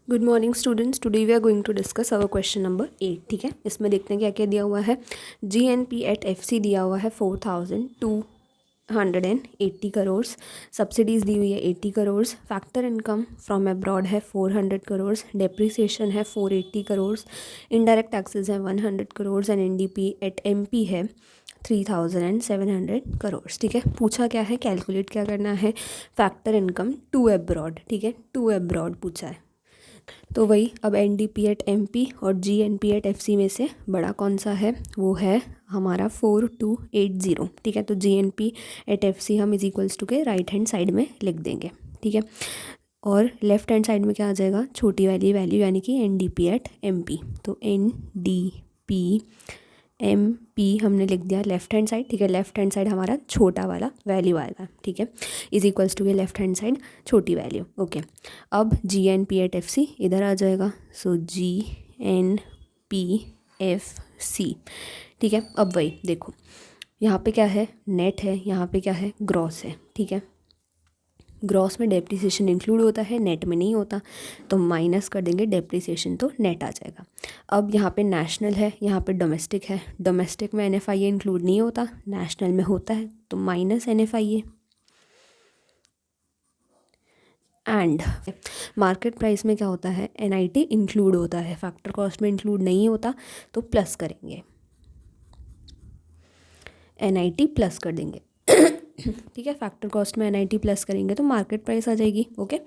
Good morning students, today we are going to discuss our question number 8। ठीक है, इसमें देखते हैं क्या क्या दिया हुआ है। GNP एट FC दिया हुआ है 4,280 करोड़, सब्सिडीज़ दी हुई है 80 crore, factor income from abroad है 400 करोड़, डेप्रिसिएशन है 480 करोड़, इनडायरेक्ट टैक्सेस है 100 crore and NDP at MP है 3,700 करोड़। ठीक है, पूछा क्या है, कैलकुलेट क्या करना है, फैक्टर इनकम टू अब्रॉड। ठीक है, टू अब्रॉड पूछा है, तो वही अब NDP एट MP और GNP एट FC में से बड़ा कौन सा है, वो है हमारा 4,280। ठीक है, तो GNP एट FC हम इज इक्वल्स टू के राइट हैंड साइड में लिख देंगे। ठीक है, और लेफ्ट हैंड साइड में क्या आ जाएगा, छोटी वाली वैल्यू यानी कि NDP एट MP। तो NDP MP हमने लिख दिया लेफ्ट हैंड साइड। ठीक है, लेफ्ट हैंड साइड हमारा छोटा वाला वैल्यू आएगा। ठीक है, इज इक्वल्स टू के लेफ्ट हैंड साइड छोटी वैल्यू। ओके, अब GNP एट FC इधर आ जाएगा, सो GNP FC। ठीक है, अब वही देखो, यहाँ पे क्या है, नेट है, यहाँ पे क्या है, ग्रॉस है। ठीक है, ग्रॉस में डेप्रिसिएशन इंक्लूड होता है, नेट में नहीं होता, तो माइनस कर देंगे डेप्रिसिएशन, तो नेट आ जाएगा। अब यहाँ पे नेशनल है, यहाँ पे डोमेस्टिक है, डोमेस्टिक में NFIA इंक्लूड नहीं होता, नेशनल में होता है, तो minus NFIA। And market price में क्या होता है, NIT इंक्लूड होता है, फैक्टर कॉस्ट में इंक्लूड नहीं होता, तो प्लस करेंगे, NIT प्लस कर देंगे। ठीक है, फैक्टर कॉस्ट में NIT प्लस करेंगे तो मार्केट प्राइस आ जाएगी। ओके,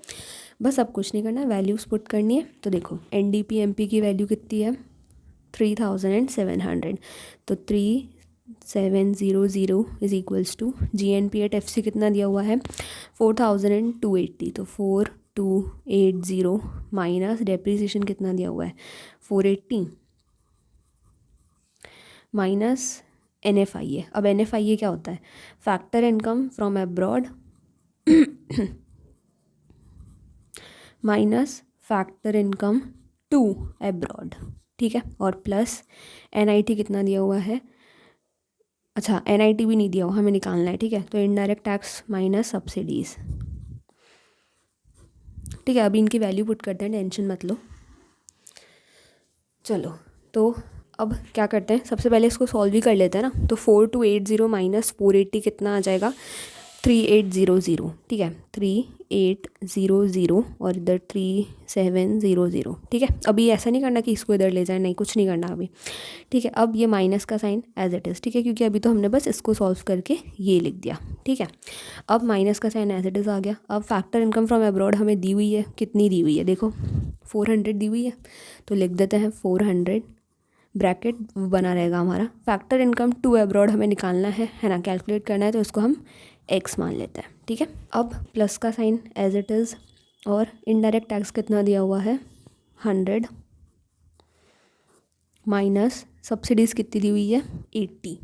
बस अब कुछ नहीं करना है, वैल्यूज पुट करनी है। तो देखो NDP MP की वैल्यू कितनी है, 3,700, तो 3,700 is equals to GNP at FC कितना दिया हुआ है, 4,280, तो 4,280 माइनस डेप्रिसिएशन कितना दिया हुआ है, 480 माइनस NFIA। अब NFIA क्या होता है, factor income from abroad minus factor income to abroad. ठीक है, और प्लस NIT कितना दिया हुआ है, अच्छा NIT भी नहीं दिया हुआ, हमें निकालना है। ठीक है, तो इनडायरेक्ट टैक्स माइनस सब्सिडीज़। ठीक है, अभी इनकी वैल्यू पुट करते हैं, टेंशन मत लो। चलो, तो अब क्या करते हैं, सबसे पहले इसको सॉल्व ही कर लेते हैं ना। तो 4,280 माइनस 480 कितना आ जाएगा, 3,800। ठीक है, 3,800 और इधर 3,700। ठीक है, अभी ऐसा नहीं करना कि इसको इधर ले जाए, नहीं कुछ नहीं करना अभी। ठीक है, अब ये माइनस का साइन एज इट इज़। ठीक है, क्योंकि अभी तो हमने बस इसको सॉल्व करके ये लिख दिया। ठीक है, अब माइनस का साइन एज इट इज़ आ गया। अब फैक्टर इनकम फ्रॉम अब्रॉड हमें दी हुई है, कितनी दी हुई है, देखो 400 दी हुई है, तो लिख देते हैं 400, ब्रैकेट बना रहेगा हमारा। फैक्टर इनकम टू अब्रॉड हमें निकालना है ना, कैलकुलेट करना है, तो इसको हम x मान लेते हैं। ठीक है, अब प्लस का साइन एज इट इज़, और इनडायरेक्ट टैक्स कितना दिया हुआ है, 100 माइनस सब्सिडीज़ कितनी दी हुई है, 80।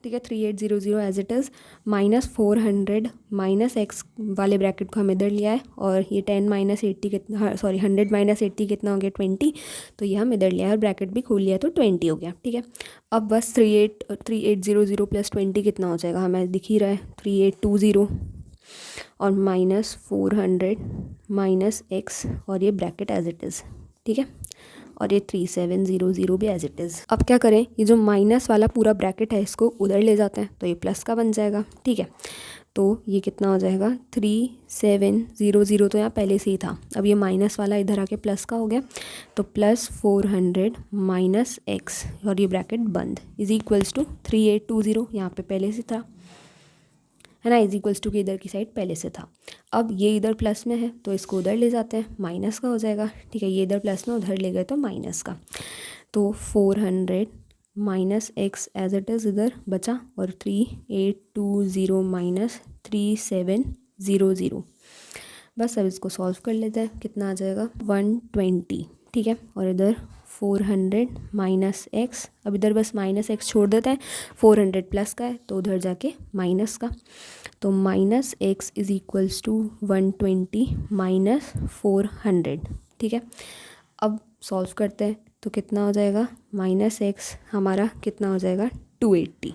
ठीक है, 3,800 as it is minus 400 minus x वाले ब्रैकेट को हम इधर लिया है, और ये 10 माइनस 80 कितना, सॉरी 100 माइनस 80 कितना हो गया, 20। तो ये हम इधर लिया है और ब्रैकेट भी खोल लिया है, तो 20 हो गया। ठीक है, अब बस 3,800 प्लस 20 कितना हो जाएगा, हमें दिख ही रहा है 3,820, और माइनस 400 माइनस x, और ये ब्रैकेट एज इट इज़। ठीक है, और ये 3,700 भी एज इट इज़। अब क्या करें, ये जो माइनस वाला पूरा ब्रैकेट है इसको उधर ले जाते हैं, तो ये प्लस का बन जाएगा। ठीक है, तो ये कितना हो जाएगा, 3,700 तो यहाँ पहले से ही था, अब ये माइनस वाला इधर आके प्लस का हो गया, तो प्लस 400 माइनस x, और ये ब्रैकेट बंद, इज इक्वल्स टू 3,820 यहाँ पे पहले से था, है ना, इज इक्वल्स टू के इधर की साइड पहले से था। अब ये इधर प्लस में है, तो इसको उधर ले जाते हैं, माइनस का हो जाएगा। ठीक है, ये इधर प्लस में, उधर ले गए तो माइनस का, तो 400 minus x as it is इधर बचा, और 3,820 माइनस 3,700। बस अब इसको सॉल्व कर लेते हैं, कितना आ जाएगा, 120। ठीक है, और इधर 400 माइनस x, अब इधर बस माइनस x छोड़ देते हैं, 400 प्लस का है तो उधर जाके माइनस का, तो minus x is equals to 120 minus 400। ठीक है, अब सॉल्व करते हैं, तो कितना हो जाएगा, माइनस x हमारा कितना हो जाएगा, 280,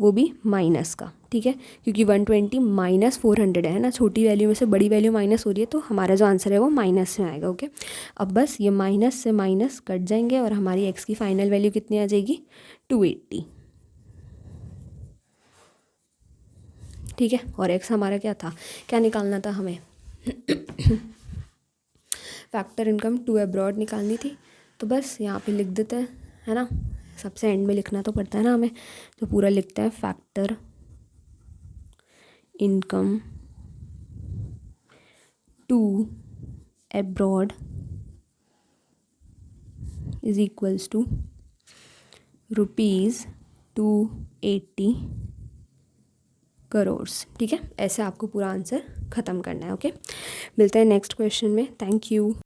वो भी माइनस का, ठीक है, क्योंकि 120 माइनस 400 है ना, छोटी वैल्यू में से बड़ी वैल्यू माइनस हो रही है, तो हमारा जो आंसर है वो माइनस में आएगा। ओके, अब बस ये माइनस से माइनस कट जाएंगे और हमारी एक्स की फाइनल वैल्यू कितनी आ जाएगी, 280, ठीक है। और एक्स हमारा क्या था, क्या निकालना था हमें, फैक्टर इनकम टू अब्रॉड निकालनी थी। तो बस यहाँ पे लिख देते हैं, है ना, सबसे एंड में लिखना तो पड़ता है ना हमें, तो पूरा लिखते हैं factor income to abroad is equals to ₹280 crores, ठीक है। ऐसे आपको पूरा आंसर ख़त्म करना है। ओके, मिलते हैं नेक्स्ट क्वेश्चन में। Thank you.